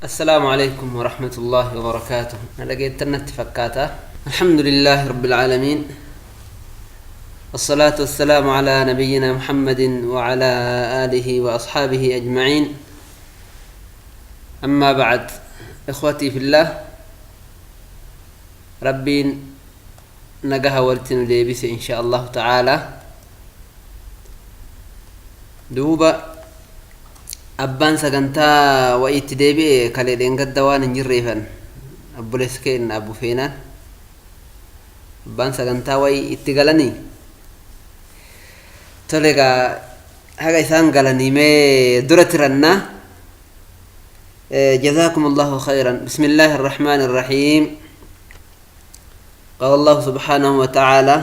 السلام عليكم ورحمة الله وبركاته. لقيت اتفكاتا. الحمد لله رب العالمين، والصلاة والسلام على نبينا محمد وعلى آله وأصحابه أجمعين. أما بعد، إخوتي في الله، ربين نجها ولتن ليبس إن شاء الله تعالى. دوبا أبان سجنتا ويتدبي كالدين قد دوان نجريفن أبو لسكين أبو فينا أبان سجنتا ويتقلني تلقى هذا إنسان قالني ما درترنا. جزاكم الله خيرا. بسم الله الرحمن الرحيم. قال الله سبحانه وتعالى: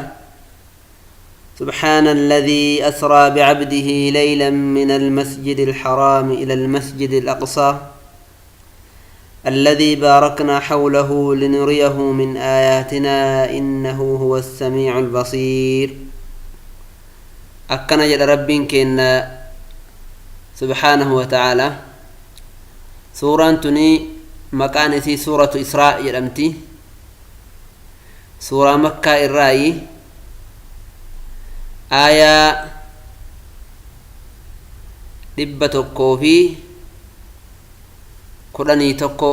سبحان الذي أسرى بعبده ليلا من المسجد الحرام إلى المسجد الأقصى الذي باركنا حوله لنريه من آياتنا إنه هو السميع البصير. أكنا جل ربك إن سبحانه وتعالى سورة تني مكانتي سورة إسراء يلمتي سورة مكة الرأي آية دبة تكو في كراني تكو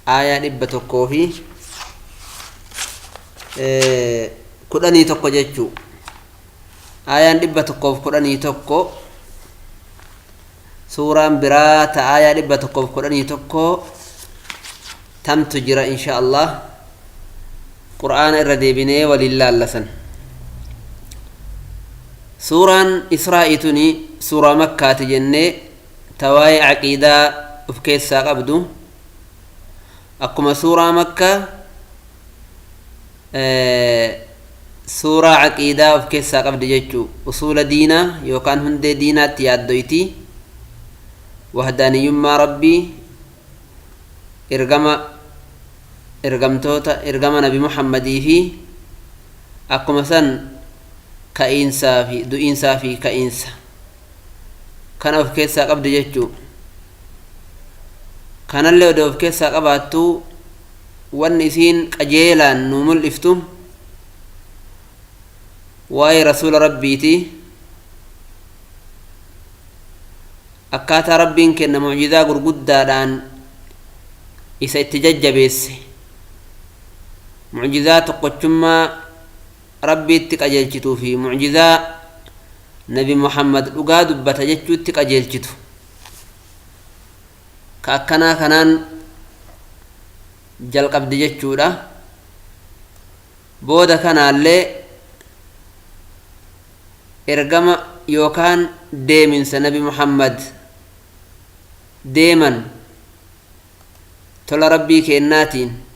آية دبة تكو في كراني تكو جيتشو آية دبة تكو في كراني تكو سورة برات آية دبة تكو في كراني تكو تم تجرى إن شاء الله قرآن الرديبيني ولله اللسن. سورة إسراء تني سورة مكة تجنة تواي عقيدة أفكيس ساقبدو أقوم سورة مكة سورة عقيدة أفكيس ساقبدو جيتشو أصول دينا يوكان هند دينا تيادويتي وحداني يما ربي إرقم نبي محمد في أقوم سن كإنسا في دو إنسا في كإنسا كان أوف كيسا قبض جيتشو كان اللي ودو في كيسا قبضتو والنسين قجيلا نومل إفتو واي رسول ربيتي أكاتا ربين كن معجزة قرقودة دان إسا اتجج بيس معجزات قجمة ربي تقجلچتو في معجزة نبي محمد لغا دبتا جچو تقجلچتو كأكنا كنان جل قبد جچو دا بودا كان اللي إرقم يوكان ديمن سنبي محمد ديمن تولى ربي كيناتين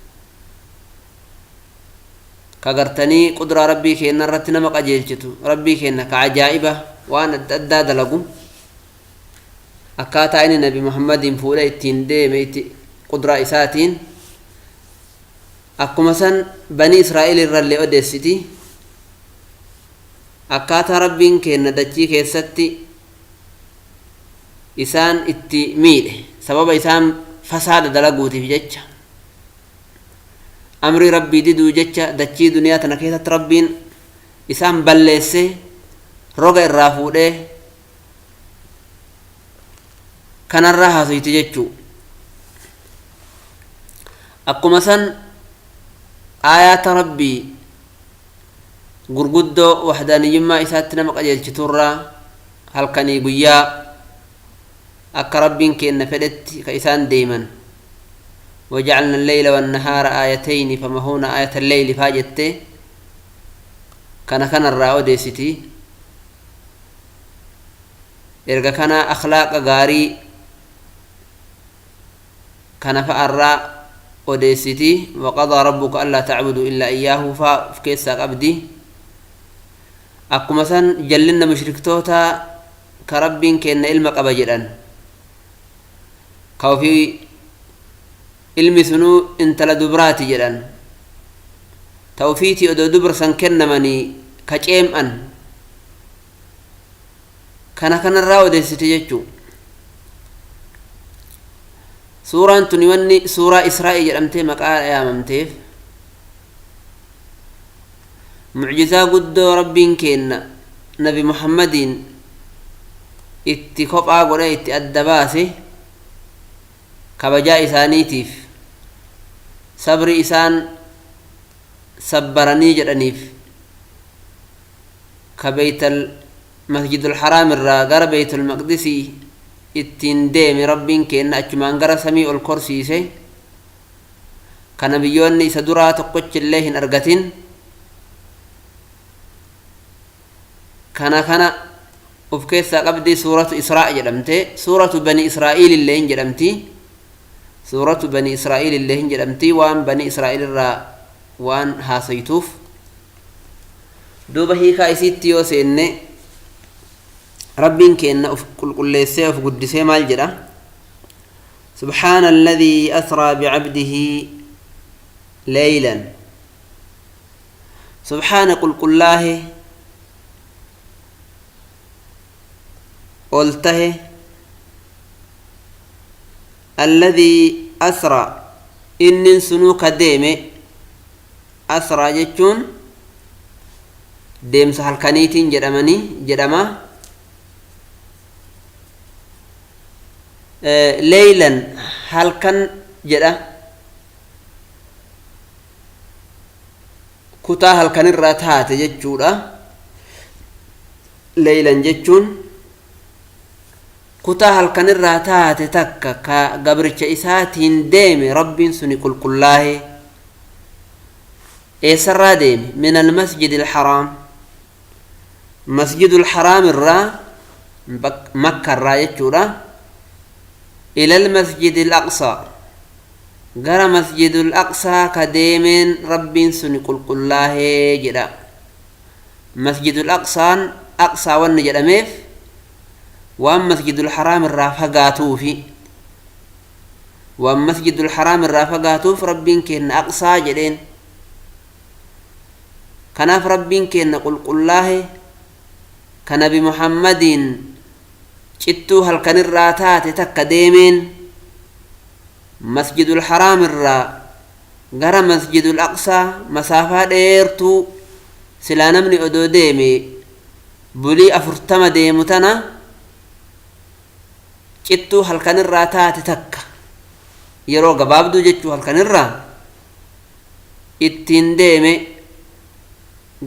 كغرتني قدرة ربي كينا رتنا مقاجيلچتو ربي كينا كعجائبة وانا الداد لقم أكاتا إن نبي محمد فولا التين دي ميت قدرة إساتين أكو مثلا بني إسرائيل الرلي أدسيتي أكاتا ربي كينا دجي كيستي إسان اتي ميل سبب إسان فساد دلقوتي في ججة أمري ربي ديدو جتشا دچي دنيا تنكيتت ربين إسان بلسي رغا الرافوده كان الراها سيتججو أقو مثلا آيات ربي غرغدو وحداني يما إساتنا مقاجل چتورا هل كاني قويا أكا ربين كإن فدت كإسان ديما وجعلنا الليل والنهار آيتين فمهونا آية الليل فاجت كان الراو ديسيتي إرغا كان أخلاق غاري كان فأرى وديسيتي وقضى ربك ألا تعبدوا إلا إياه فكيسا قبدي أكو مثلا جلنا مشركتوتا كربين كإن إلمك أبجرا كوفي ilmi sunu intala dubraati jedhan tawfiiti odoo dubrsan kennamanii ka ceem'an kana kanarraa odeessite jechuu suuraan tuni wanni suuraa Israa'ii jedhamtee maqaa yaamamteef mucjizaa guddoo rabbiin kenna nabi Muhammadiin itti kophaa godhee itti adda baase kabajaa isaaniitiif sabri isaan sabbaranii jedhaniif ka beeytal masjidul haraam irraa gara beeytul maqdisii ittiin deeme rabbiin kenna achumaan gara samii ol korsiise ka nabiyyoonni isa duraa tokkochillee hin argatin kana uf keessaa qabdi suuratu Israa jedhamte suuratu bani Israa'iil illee hin jedhamti suuratu bani Israa'iil illee hin jedhamti waan bani Israa'iil irraa waan haasaytuuf duuba hiikaa isiitti yoo seenne ربين كأن قل ليسه قدسه مال جرا سبحان الذي أسرى بعبده ليلا سبحان قل الله قلته الذي أسرى إن سنوك ديم أسرى جتون ديم سهل كنيتين جرما ليلا هل كان جدا كتا هل كان الراتات جتشورا ليلا جتشون كتا هل كان الراتات تكا كقبرش إساتين ديم رب سني كل كلاه إسرى ديم من المسجد الحرام مسجد الحرام الرا مكة الرا جتشورا إلى المسجد الأقصى غير مسجد الأقصى كديمين رب سن كل الله جدا مسجد الأقصى أقصى والنجد ميف وأم مسجد الحرام الرافقاتو في وأم مسجد الحرام الرافقاتو في رب كن أقصى جدين كناف رب كن كل الله كنبي محمد شتو هل كان الراتات تكديمين مسجد الحرام الرا غير مسجد الأقصى مسافة ديرتو سلانا من أدو ديمي بلي أفرتما ديمتنا شتو هل كان الراتات تك يرو قبابدو جتو هل كان الرا اتين ديمي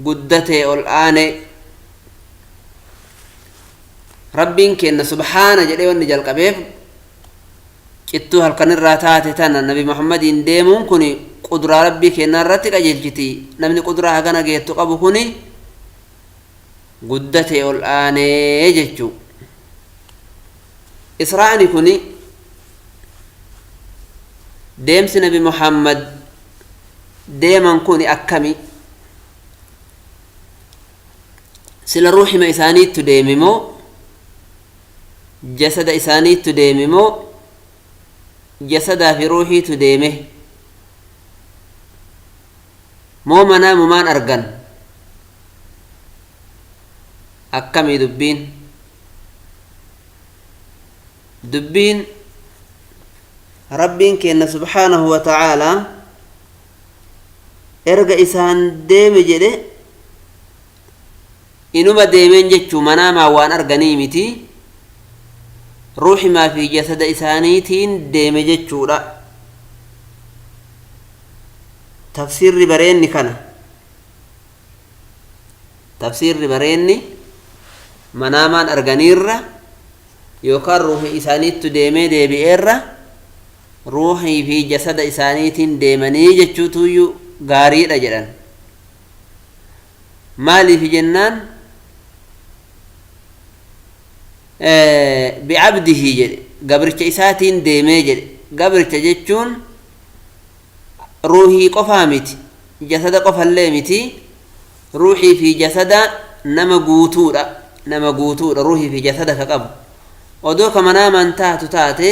قدتي الآن ربين كأن سبحانه جل ونجل قبيب كتو هل كان الراتات تنا النبي محمد ديمون كوني قدرة ربي كأن رتك أجلتي نمني قدرة هجنا جيت قبو كوني قدته الآن يجتو إسرائني كوني ديمس نبي محمد ديمان كوني أكمي سل روحي ما إساني تديممو جسد إساني تديممو جسد في روحي تديمه مو منام مان أرغن أكمي دبين ربين كأن سبحانه وتعالى إرغى إسان ديم جده إنما ديمين جتشو منام وان أرغني متي روحي ما في جسد إسانيتين ديم جتشو لا تفسير ربريني كان تفسير ربريني منامان أرغنير يوكار روحي إسانيت ديمي ديبئر روحي في جسد إسانيتين ديمني جتشو تويو غاري رجلن مالي في جنان بعبده جل قبرت إساتين ديمي جل قبرت جتشون روحي قفامتي جسد قفلمتي روحي في جسد نما قوتورا روحي في جسدك قبل ودوك مناما تاتو تاتي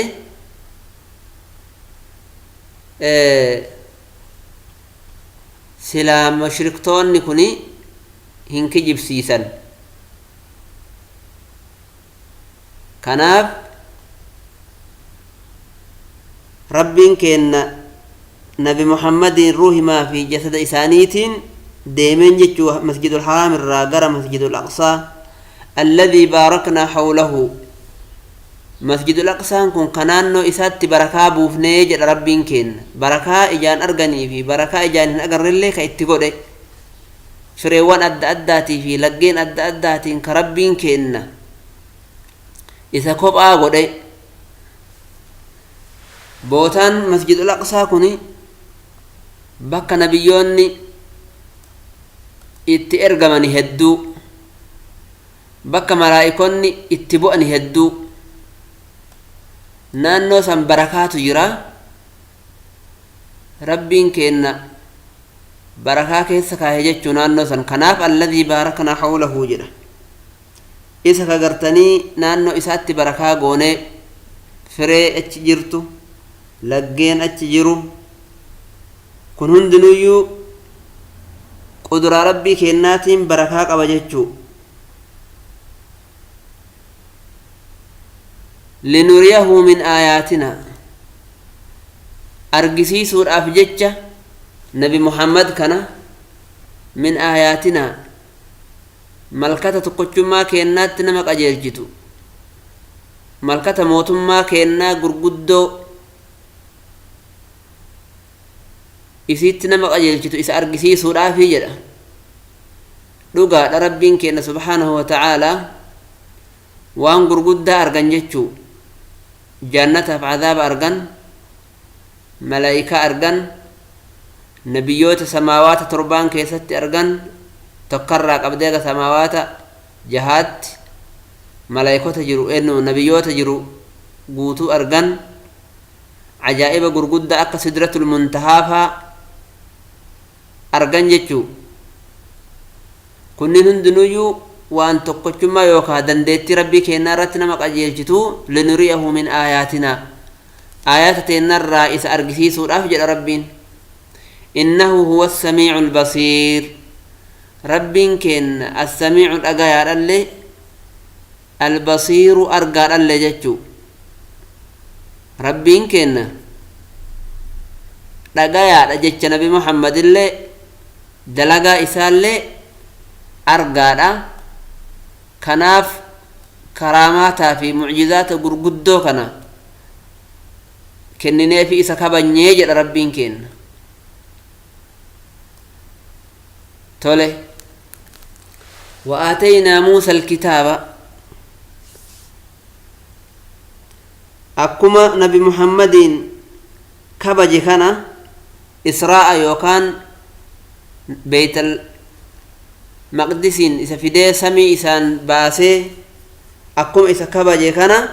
سلام مشركتون نكوني هنك جبسيسا كناف ربين كينا نبي محمد روح ما في جسد إسانيتين ديمين جتشو مسجد الحرام الراقرة مسجد الأقصى الذي باركنا حوله مسجد الأقصى كن كنانو إسات بركة بوفنيج ربين كين بركة إجان أرغني في بركة إجان أقر اللي كيتقود فريوان أداتي في لقين أداتي كربين كين إذا كوب آغود بوتان مسجد الأقصى كوني بك نبيوني itti ergamani hedduu bakka malaa'ikonni itti bu'ani hedduu naannoo san barakaatu jira rabbiin keenna barakaa keessa kaa'e jechuu naannoo san kanaaf alladhii baaraknaa hawlahu jedha isa kagartanii naannoo isaatti barakaa goonee firee achi jirtu laggeen achi jiru kun hundinuyyuu قدر ربي كيناتين بركة قبجتشو لنريه من آياتنا أرجسي سور أفجتشة نبي محمد كنا من آياتنا ملكة تقوش ما كيناتنا مقاجلجتو ملكة موت ما كينا قرقدو isiitti nama qajeelchitu isa argisiisuudhaafi jedha dhugaadha rabbiin keenya subhaanahu wa ta'aalaa waan gurguddaa argan jechuu jannataaf cadaaba argan malaa'ikaa argan nabiyyoota samaawaata torbaan keessatti argan tokkarraa qabdee ga samaawaata jahaatti malaa'ikota jiru nabiyyoota jiru guutuu argan ajaa'iba gurguddaa akka sidratul muntahaafaa argan jechuu kunniin hundinuyyuu waan tokkochummaa yookaa dandeettii rabbii keenyaa irratti nama qajeelchitu linuriyahu min aayaatinaa aayata teennarraa isa argisiisuudhaaf jedha rabbiin innahu huwa assamiicu albasiir rabbiin keenna assamiicu dhagayaadhallee albasiiru argaadhallee jechuu rabbiin keenna dhagayaadha jecha nabi muhammadillee dalagaa isaallee argaadha kanaaf karaamaataa fi mucjizaata gurguddoo kana kennineefi isa kabanyee jedha rabbiin keenna tole وآتينا موسى الكتاب أكما نبي محمد كبج كان إسراء يوكان بيت المقدس إذا في دي سمي إسان باسي أكما إذا كبج كان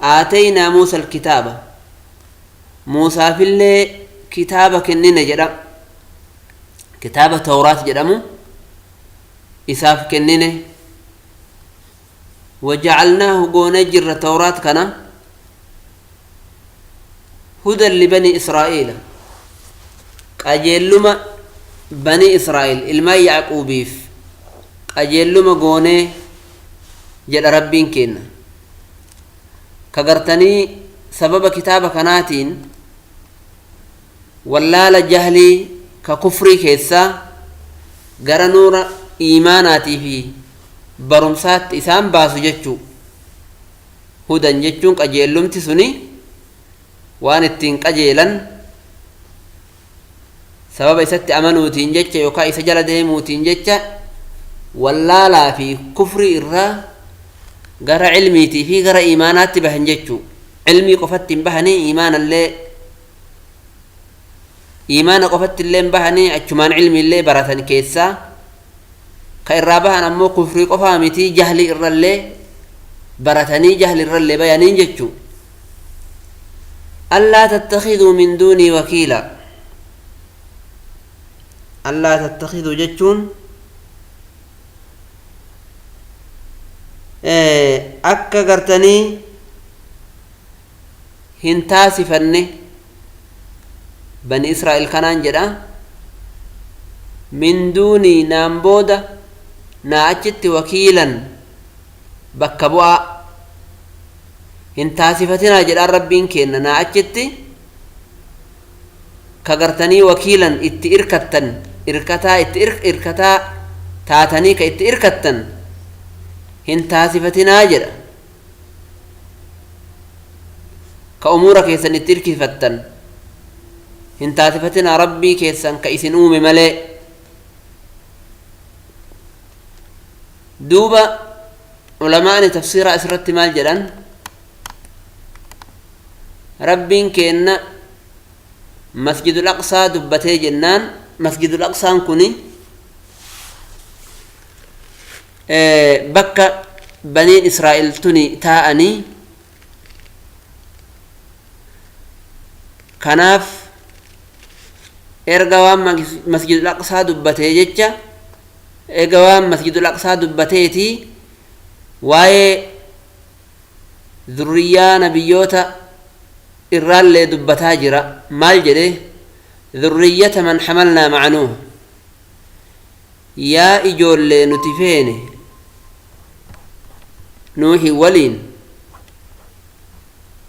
آتينا موسى الكتاب موسى في اللي كتابة كنين جرم كتابة توراة جرمو إساف كنين وجعلناه قونجر توراة كان هدى لبني إسرائيل قجلما بني إسرائيل الماء يعقوبيف قجلما قوني جل ربين كينا كغرتني سبب كتاب كناتين ولا لجهلي ككفري كيسا غرنور إيماناتي في برمسات إسان باسو جتشو هدى جتشون قجلمتي سني waan ittiin qajeelan sababa isatti amanuutiin jecha yookaan isa jala deemuutiin jecha wallaalaa fi kufrii irraa gara ilmiitii fi gara iimaanaatti bahan jechuu ilmii qofatti hin bahanii iimaana qofatti illee hin bahanii achumaan ilmiillee baratan keessaa ka irraa bahan ammoo kufrii qofaa mitii jahli irrallee baratanii jahli irrallee bayaniin jechuu ألا تتخذوا من دوني وكيلا ألا تتخذوا جتون أكا قرتني هنتاسي فني بني إسرائيل كانان جدا من دوني نامبودا ناچت وكيلا بكبوا hintaasifatinaa jedhaan rabbiin kenna naa achitti kagartanii wakiilan itti irkattan irkataa taatanii ka itti irkattan hintaasifatinaa jedha ka umuura keessan itti irkifattan hintaasifatinaa rabbii keessan ka isin uume malee. duuba ulamaani tafsiira asirratti maal jedhan rabbiin kenna masjidul aqsaa dubbatee jennaan masjidul aqsaan kuni bakka baniin israa'el tuni taa'anii kanaaf erga waan masjidul aqsaa dubbatee jecha eega waan masjidul aqsaa dubbateeti waa'ee zurriyaa nabiyyoota irraallee dubbataa jira maal jedhe zurriyyata man hamalnaa ma'a nuuh yaa ijoollee nuti feene nuuhi waliin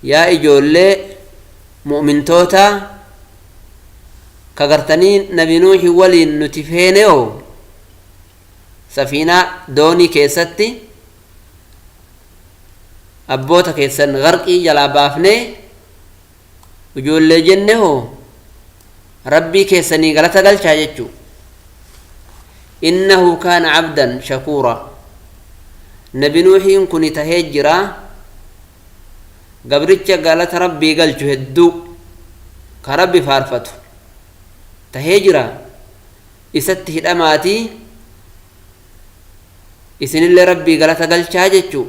yaa ijoollee mu'mintoota kagartanii nabi nuuhi waliin nuti feene oo safiinaa doonii keessatti abboota keessan gharqii jalaa baafnee ijoollee jenne hoo rabbii keessanii galata galchaa jechuu innahu kaana cabdan shakuura nabi nuuhiin kun tahee jira gabricha galata rabbii galchu hedduu ka rabbi faarfatu tahee jira isatti hidhamaatii isinillee rabbii galata galchaa jechuu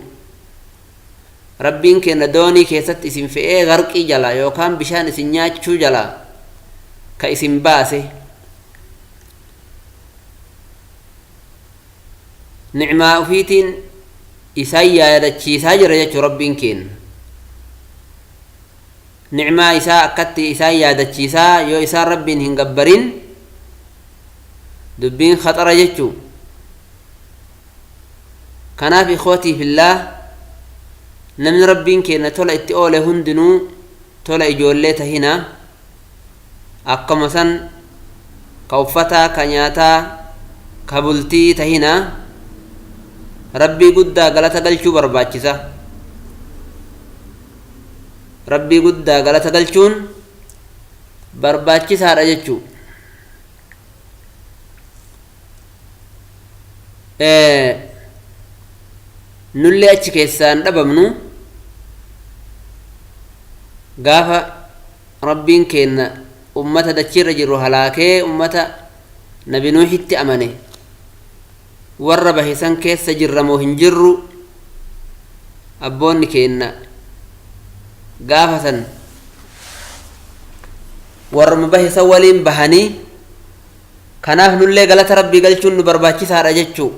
rabbiin kenna doonii keessatti isin fe'ee gharqii jala yookaan bishaan isin nyaachuu jala ka isin baase ni'maa ufiitiin isaan yaadachiisaa jira jechuu rabbiin kenna ni'maa isaa akkatti isaan yaadachiisaa yoo isaan rabbiin hin gabbarin dubbiin khaxara jechuu kanaaf ikhwatii fillah namni rabbiin kenna tola itti oole hundinuu tola ijoollee tahina akkuma san ka uffataa ka nyaataa ka bultii tahina rabbii guddaa galata galchuu barbaachisa rabbii guddaa galata galchuun barbaachisaadha jechuu nullee achi keessaan dhabamnu gaafa rabbiin kenna ummata dachiirra jiru halaakee ummata nabi nuuhitti amane warra bahisan keessa jirramoo hin jirru abboonni kenna gaafa san warra bahisan waliin bahanii kanaaf nullee galata rabbii galchuun nu barbaachisaadha jechuu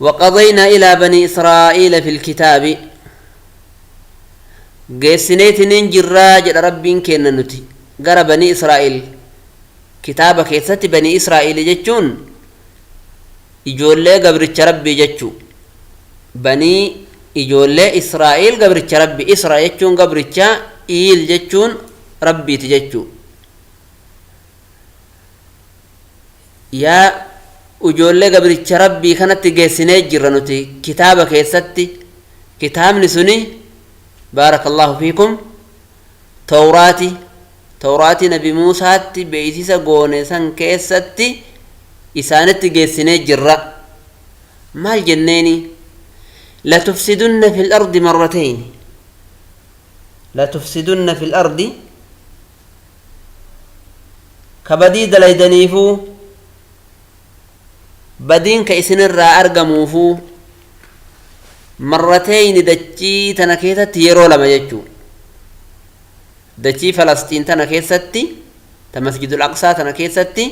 وقضينا إلى بني إسرائيل في الكتاب قيسنيتنين جراج ربين كينا نتي قرى بني إسرائيل كتابة كيست بني إسرائيل جتشون إجولي قبرتش ربي جتشو بني إجولي إسرائيل قبرتش ربي إسرائيل جتشون قبرتش إيل جتشون ربي تجتشو يا ijoollee gabricha rabbii kanatti geessinee jirra nuti kitaaba keessatti kitaabni suni baarakallahu fiikum tawraati nabi muusaatti beeksisa goone san keessatti isaanitti geessinee jirra maal jenneeni latufsidunna fil ardi marratayn latufsidunna fil ardi kabadii dalaydaniifuu badiin ka isinirraa argamuufuu marratayni dachii tana keessatti yeroo lama jechuu dachii falastiin tana keessatti ta masjidul aqsaa tana keessatti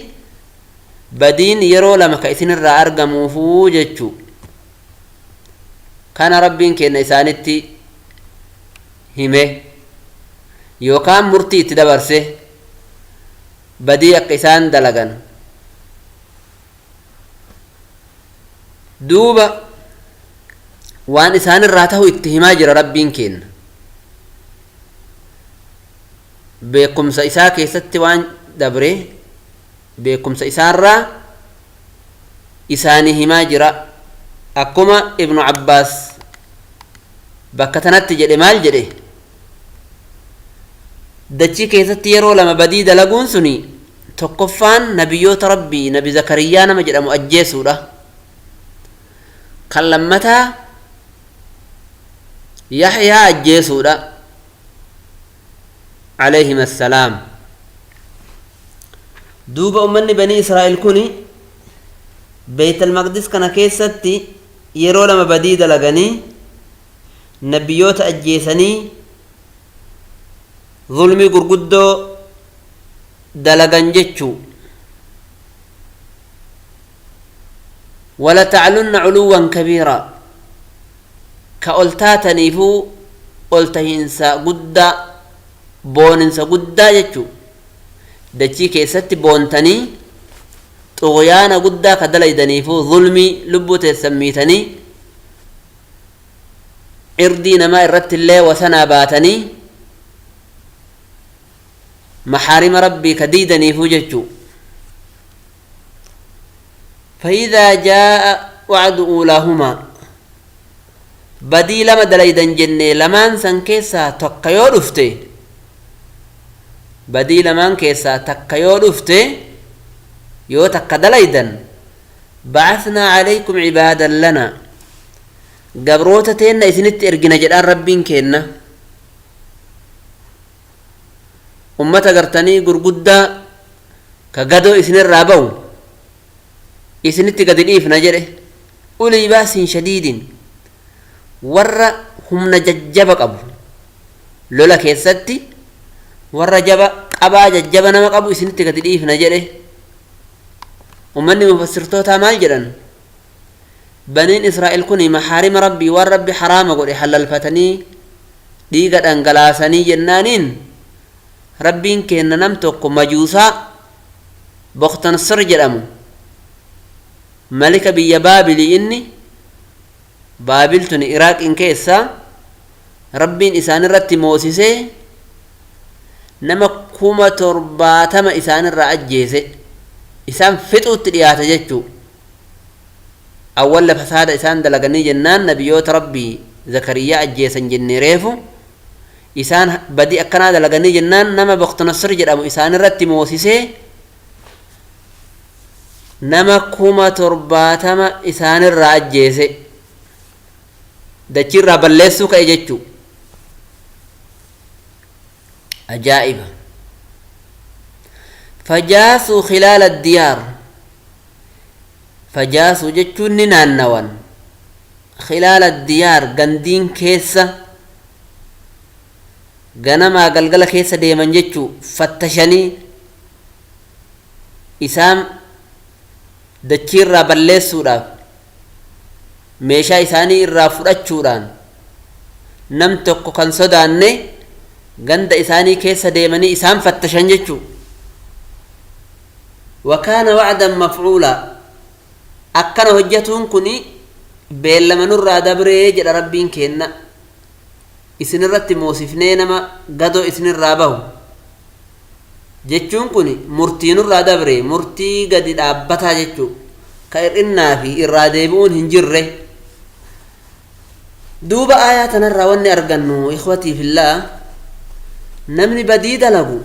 badiin yeroo lama ka isinirraa argamuufuu jechuu kana rabbiin kenna isaanitti hime yookaan murtii itti dabarse badii akka isaan dalagan duuba waan isaan irraa ta'u itti himaa jira rabbiin kenna beekumsa isaa keessatti waan dabre beekumsa isaarraa isaanii himaa jira akkuma ibnu abbaas bakka tanatti jedhe maal jedhe dachii keessatti yeroo lama badii dalaguun suni tokkoffaan nabiyyoota rabbii nabi zakariyaa nama jedhamu ajjeesuudha kan lammataa yaxyaa ajjeesuudha alayhim assalaam duuba ummanni banii israa'el kuni beeyt almaqdis kana keessatti yeroo lama badii dalaganii nabiyyoota ajjeesanii zulmii gurguddoo dalagan jechuu wala ta'lunna culuwan kabiira ka ol taataniifuu ol tahiinsa guddaa booninsa guddaa jechuu dachii keessatti boontanii xughyaana guddaa ka dalaydaniifuu zulmii lubbuu teessan miitanii irdii namaa irratti illee wasanaa baatanii maxaarima rabbii ka diidaniifuu jechuu فإذا جاء وعد أولاهما بدي لما دليدن جنة لمان سن كيسا تقيو رفته بدي لمان كيسا تقيو رفته يو تق دليدن بعثنا عليكم عبادا لنا قبروتتين إسنت إرقنا جدار ربين كينا ummata gartanii gurguddaa ka gadoo isinirraa bahu isinitti gadi dhiifna jedhe ulii baasin shadiidin warra humna jajjaba qabu lola keessatti warra jaba qabaa jajjaba nama qabu isinitti gadi dhiifna jedhe ummanni mufassirtootaa maal jedhan baniin israa'el kuni maxaarima rabbii waan rabbi haraama godhe halalfatanii dhiiga dhangalaasanii jennaaniin rabbiin kenna nam tokko majuusaa boktansir jedhamu malika biyya baabilii inni baabiltun iraaqin keessa rabbiin isaan irratti moosisee nama 70,000 isaan irraa ajjeese isaan fixuutti dhiyaata jechuu awwalla fasaada isaan dalaganii jennaan nabiyyoota rabbii zakariyaa ajjeesan jennee reefu isaan badii akkanaa dalaganii jennaan nama boktansir jedhamu isaan irratti moosisee nama 70,000 isaan irraa ajjeese dachirraa balleessuu ka'e jechuu ajaa'iba fajaasuu khilaala addiyaar fajaasuu jechuun ni naannawan khilaala addiyaar gandiin keessa ganamaa galgala keessa deeman jechuu fattashanii isaan dachiirraa balleessuudhaaf meeshaa isaanii irraa fudhachuudhaan nam tokko kan sodaanne ganda isaanii keessa deemanii isaan fattashan jechuu wakaana wa'dan mafcuula akkana hojjatuun kuni beellamanurraa dabree jedha rabbiin kenna isinirratti moosifnee nama gadoo isinirraa bahu jechuun kun murtiinurraa dabre murtii gadi dhaabbataa jechuu ka ir'innaa fi irraa deebi'uun hin jirre duuba aayaa tanarraa wanni argannu ikhwatii fillaa namni badii dalagu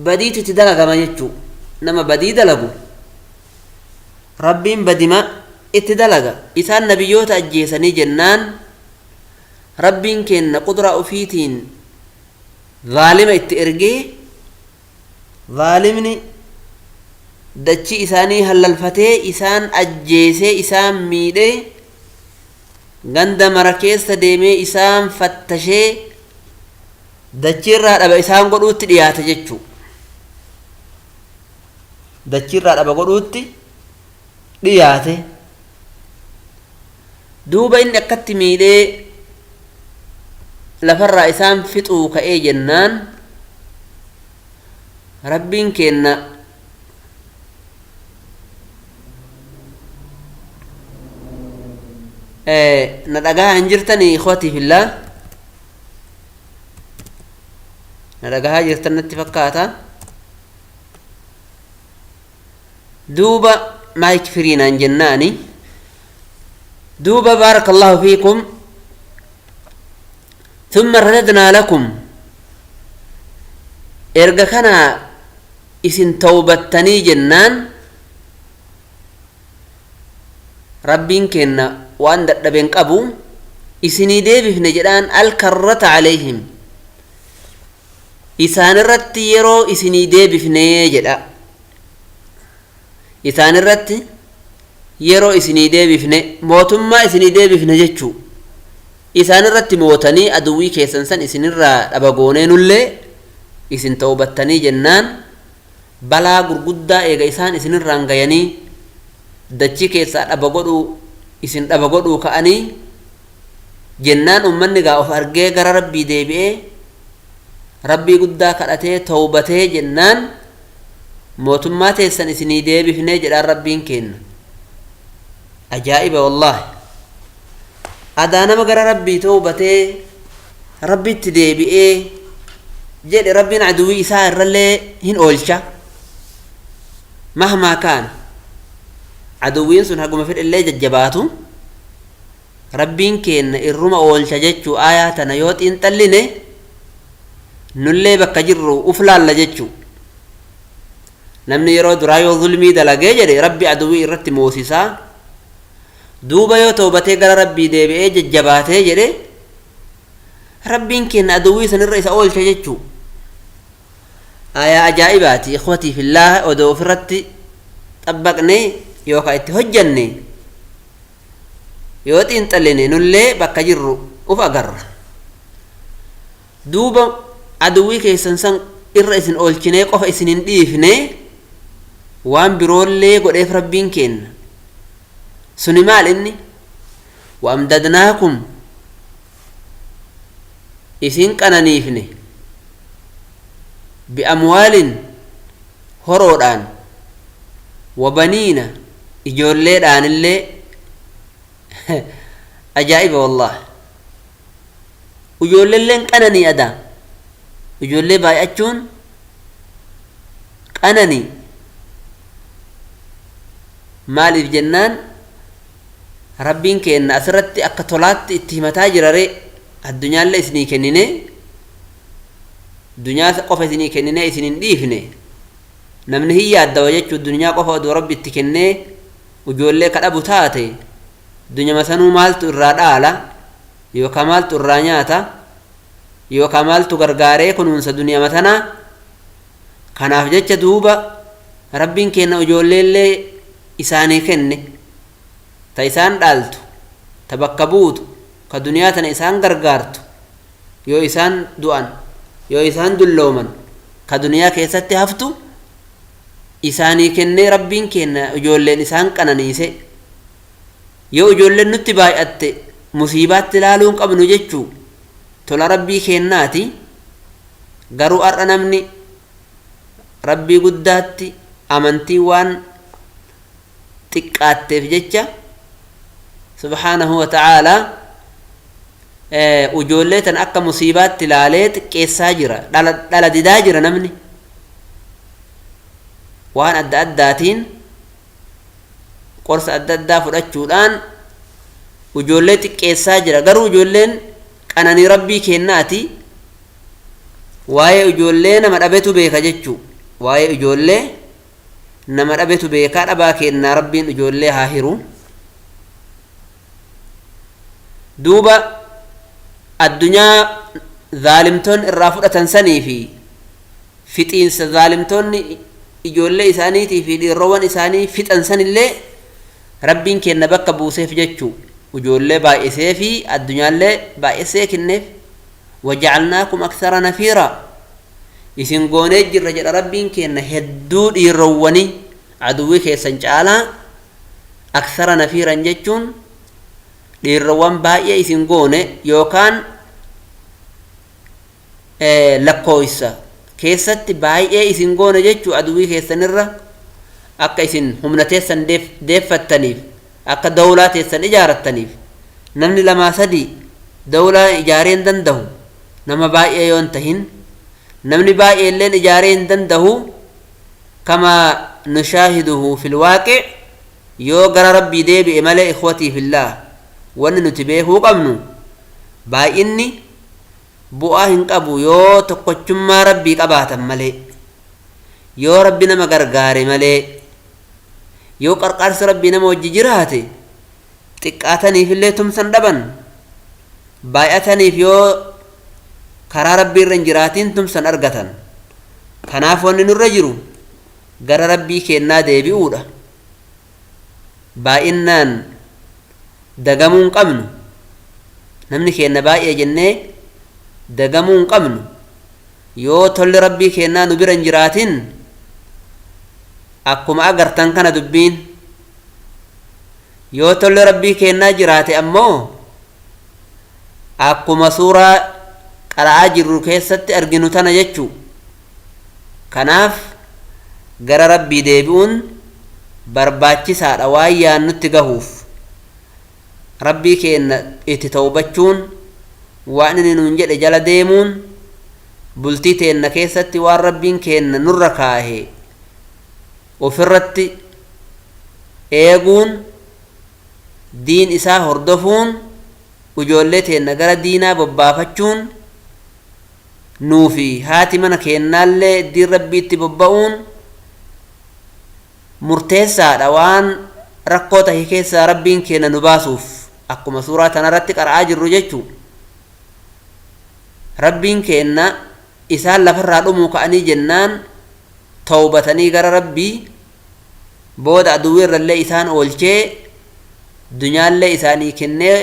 badiitu itti dalagama jechuu nama badii dalagu rabbiin badima itti dalaga isaan nabiyyoota ajjeesanii jennaan rabbiin kenna qudraa ufiitiin zaalima itti ergee zaalimni dachii isaanii halalfatee isaan ajjeesee isaan miidhee ganda mara keessa deemee isaan fattashee dachiirraa dhaba isaan godhuutti dhiyaata jechuu dachiirraa dhaba godhuutti dhiyaate duuba inni akkatti miidhee lafarraa isaan fixuu ka'ee jennaan rabbiin kenna ندقها هنجرتني إخوتي في الله ندقها جرتنا اتفقاتا دوبا ما يكفرين عن جناني دوبا بارك الله فيكم ثم رددنا لكم إرقا كان إسن توبتني جنان ربين كنا وان دبين قبو إسني ديبي في نجران الكرة عليهم إسان الرت يرو إسني ديبي في نجرا إسان الرت يرو إسني ديبي في موتما إسني ديبي في نجتشو إسان الرت موتني أدوي كيسنسن إسن الرا أبغونين اللي إسن توبتني جنان بلا غرغدا إيغا إسان إسن الرانغياني دچي كيسا أبغودو إسن أبغودو كأني جنان أمني غاوف أرغي غر ربي ديبئي ربي قدا كأتي توبته جنان موتما تيسن إسني ديبي في نجر ربين كين أجائب والله أدانا مغر ربي توبته ربي تديبئي جل ربنا عدوي إساء الرلي هن أولشا مهما كان عدوين سن حقهم في اللي ججباتو ربين كين الرما أولشا ججو آياتنا يوت انتليني نلي بكا جرو أفلال لججو نمني يرو درايو ظلمي دلقي جري ربي عدوي الرت موسيسا دوبا يو توبتي قال ربي ديبئي ججباتي جري ربين كين عدوي سن الرئيس أولشا ججو آية أجائباتي إخوتي في الله ودو فرتي طبقني يوكا اتهجني يوتي انتلني نولي بكا جرو وفقر دوبا عدوي كيسنسن الرئيس أولشني قف إسنين ديفني وان برولي قد إف ربين كين سنمال إني وأمددناكم إسن كنانيفني بأموال هرودان وبنين إجولي دان اللي أجائب والله إجولي لين كنني أدا إجولي باي أجون كنني مالي في جنان ربين كأن أسرت أكتولات اتهمتا جراري الدنيا اللي إسني كنيني دنيا قف إسني كنيني إسنين ديفني نمن هي الدواجج الدنيا قف ودو ربي تكني وجولي كأبو تاتي دنيا مسانو مالتو الرادالا يو كمالتو الرانياتا يو كمالتو غرغاري كنونس دنيا مثلا كناف جج دوبا ربين كينا وجولي اللي إساني كني تا إسان دالتو تبكبوتو كدنيا تنا إسان غرغارتو يو إسان دوان يو إسان دلومن كدنيا كيساتي هفتو إساني كني ربين كينا وجولين إسان كنانيسي يو وجولين نتبايئت مصيبات تلالون قبنو جيشو تولا ربي كيناتي غرو أرنمني ربي قداتي أمنتي وان تقاتي في جيشا سبحانه وتعالى وجولين أكا مصيبات تلاليت كيسا جرا دالا ديدا جرا نمني وان أدى أداتين قرص أدى أدى فرأتشولان وجولين كيسا جرا غرو وجولين كانني ربي كيناتي واي وجولين نما دبيتو بيكا جيشو واي وجولين نما دبيتو بيكا دبا كينا ربين وجولين هاهرو دوبا الدنيا ظالمتون الرافضة تنسني في فتين ظالمتون إجولة إسانيتي في الروان إساني فت أنسان اللي ربين كي نبقى بوسيف جتشو وجولة بائسي في الدنيا اللي بائسي كنف وجعلناكم أكثر نفيرا إسن قونيج الرجل ربين كي نهدود الرواني عدوي كي سنجالا أكثر نفيرا جتشون الروان بائي إسن قوني يوكان لكويسا keessatti baay'ee isin goona jechuu aduwii keessanirra akka isin humna teessan deeffattaniif akka dawlaa teessan ijaarattaniif namni lama sadi dawlaa ijaaree hin danda'u nama baay'ee yoo hin tahin namni baay'ee illeen ijaaree hin danda'u kama nushahiduhu fil waaqi' yoo gara rabbii deebi'e malee ikhwatii fillah wanni nuti beekuu qabnu baay'inni bu'aa hin qabu yoo tokkochummaa rabbii qabaatan malee yoo rabbi nama gargaare malee yoo qarqaarsi rabbii nama wajji jiraate xiqqaataniif illee tumsan dhaban baay'ataniif yoo karaa rabbii irra hin jiraatiin tumsan argatan kanaaf wanni nurra jiru gara rabbii keennaa deebi'uudha baay'innaan dagamuu hin qabnu namni keenna baay'ee jennee dagamuu hin qabnu yoo tolli rabbii keennaa nu bira hin jiraatin akkuma agartan kana dubbiin yoo tolli rabbii keennaa jiraate ammoo akkuma suuraa qara'aa jirru keessatti arginu tana jechuu kanaaf gara rabbii deebi'uun barbaachisaadha waan yaannutti gahuuf rabbii keenna itti tawbachuun waan inni nuun jedhe jala deemuun bultii teenna keessatti waan rabbiin keenna nurra kaahe ofirratti eeguun diin isaa hordofuun ijoollee teenna gara diinaa bobbaafachuun nuufi haati mana keennaallee diin rabbiitti bobba'uun murteessaadha waan rakkoo tahi keessaa rabbiin keenna nu baasuuf akkuma suuraa tanarratti qara'aa jirru jechuu rabbiin keenna isaan lafarraa dhumuu ka'anii jennaan tawbatanii gara rabbii booda aduwwii irrallee isaan oolchee dunyaallee isaanii kennee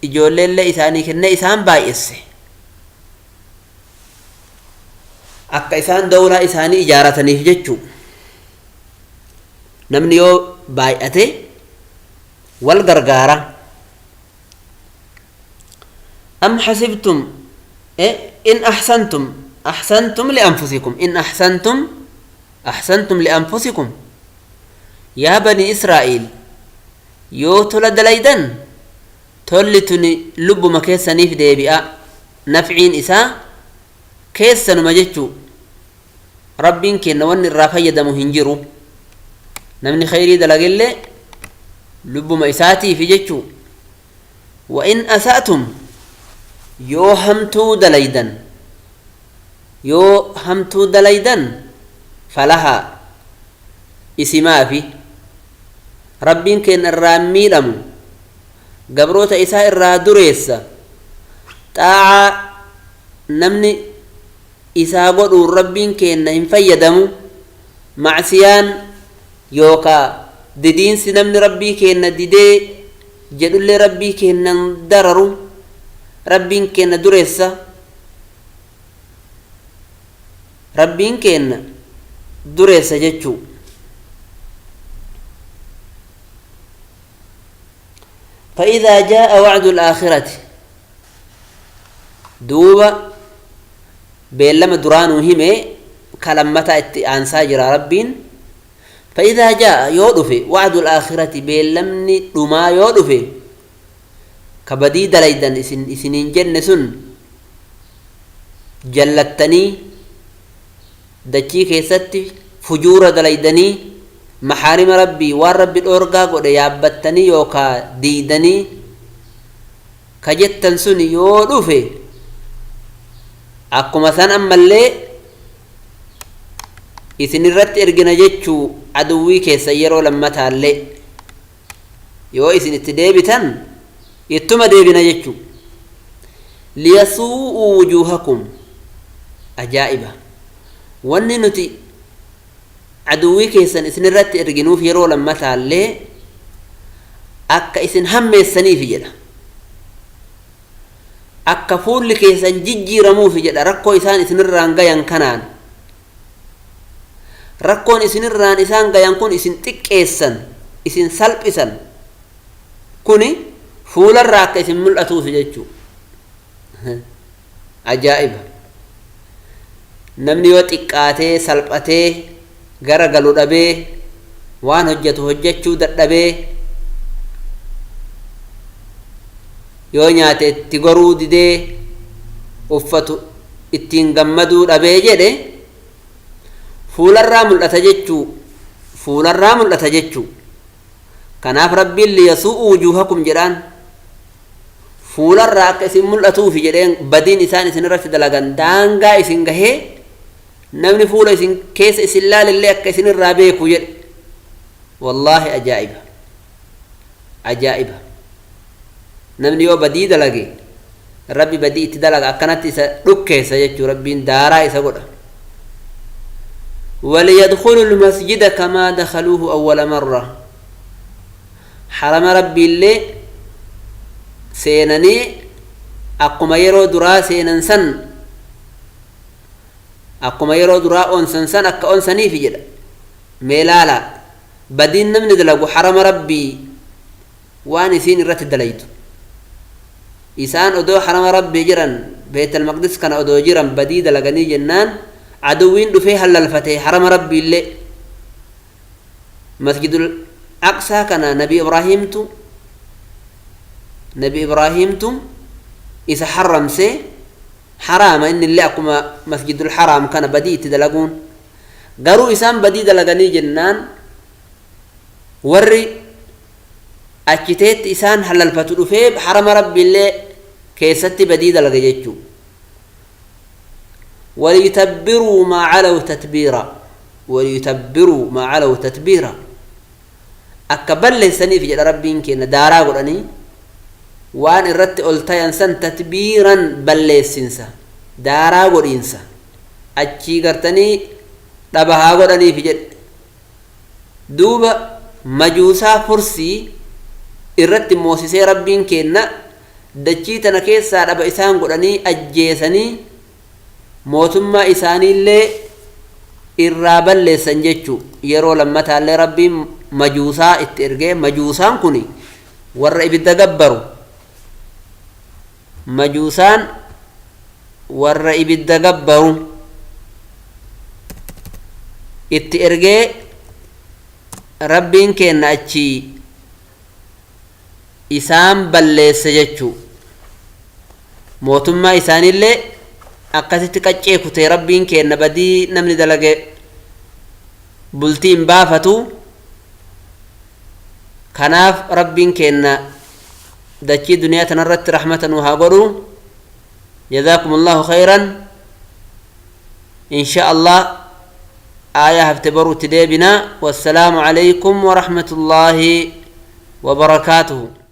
ijoolleellee isaanii kennee isaan baay'esse akka isaan dawlaa isaanii ijaarataniif jechuu namni yoo baay'ate wal gargaara am hasibtum in ahsantum lianfusikum in ahsantum lianfusikum yaa bani israa'iil yoo tola dalaydan tolli tuni lubbuma keessaniif deebi'a nafciin isaa keessanuma jechuu rabbiin keenna wanni irraa fayyadamu hin jiru namni khayrii dalagellee lubbuma isaatiif jechuu wa in asa'tum yoo hamtuu dalaydan falahaa isimaafi rabbiin keenna irraa miidhamu gabroota isaa irraa dureessa xaa'aa namni isaa godhuun rabbiin keenna hin fayyadamu macsiyaan yookaa didiinsi namni rabbii keenna didee jedhullee rabbii keennan dararu rabbiin keenna dureessa rabbiin keenna dureessa jechuu فإذا جاء وعد الآخرة دوبا بيلما درانو همي كلمتا أنسا جرى ربين فإذا جاء يودف وعد الآخرة بيلمني دما يودف كبدي دليدن إسنين جنسون جلتني دچي كيستي فجور دليدني محارم ربي والرب الأورغا قد يابتني يوكا ديدني كجتن سني يودف akkuma san ammallee isin irratti ergina jechuu aduwwii keessa yeroo lammataallee yoo isin itti deebitan ittuma deebina jechuu liyasuu'uu wujuuhakum ajaa'iba wanni nuti aduwwii keessan isin irratti erginuuf yeroo lammataallee akka isin hammeessaniif jedha akka fuulli keessan jijjiiramuuf jedha rakkoo isaan isinirraan gayan kanaan rakkoon isinirraan isaan gayan kun isin xiqqeessan isin salphisan kuni fuularraa akka isin mul'atuuf jechuu ajaa'iba namni yoo xiqqaatee salphatee gara galu dhabee waan hojjetu hojjechuu dadhabee yoo nyaate itti goruu didee uffatu ittiin gammaduu dhabee jedhe fuularraa mul'ata jechuu kanaaf rabbiin liyasuu'u wujuuhakum jedhaan fuularraa akka isin mul'atuufi jedheen badiin isaan isin irratti dalagan daangaa isin gahee namni fuula isin keessa isin laalillee akka isin irraa beeku jedhe wallaahi ajaa'iba namni yoo badii dalage rabbi badii itti dalaga akkanatti isa dhukkeessa jechuu rabbiin daaraa isa godha وليدخلوا المسجد كما دخلوه أول مرة حرم ربي اللي سينني أقوم يرو درا سيننسن أقوم يرو درا أنسنسن أكا أنسني في جدا ميلالا بدين نمن دلقو حرم ربي واني سين الرت دليتو إسان أدو حرم ربي جرن بيت المقدس كان أدو جرن بديد لغني جنان عدوين دفيه الفتح حرم ربي اللي مسجد الأقصى كان نبي إبراهيم إذا حرم سي حرام إن اللي أقوم مسجد الحرام كان بديد تدلقون قالوا إسان بديد لغني جنان وري أجتيت إسان حلال فتو فيه حرم ربي اللي كيستي بديدة لغيجو وليتبروا ما علوا تتبيرا أكبر لسني في جل ربي إنكي دارا قراني وان الرت قلتا ينسان تتبيرا بلسنسا دارا قرينسا أجي قرتني ربها قراني في جل دوبا مجوسا فرسي irratti moosisee rabbiin kenna dachii tana keessaa dhaba isaan godhanii ajjeesanii mootummaa isaaniillee irraa balleessan jechuu yeroo lammataallee rabbiin majuusaa itti ergee majuusaan kun warra ibidda gabbaru majuusaan warra ibidda gabbaru itti ergee rabbiin kenna achi isaan balleesse jechuu mootummaa isaaniillee akkasitti qaccee kutee rabbiin kenna badii namni dalage bultiin baafatu kanaaf rabbiin kenna dachii duniyaa tanarratti rahmatan haa godhu jazakumullahu khayran insha Allah آية هفتبروا تديبنا والسلام عليكم ورحمة الله وبركاته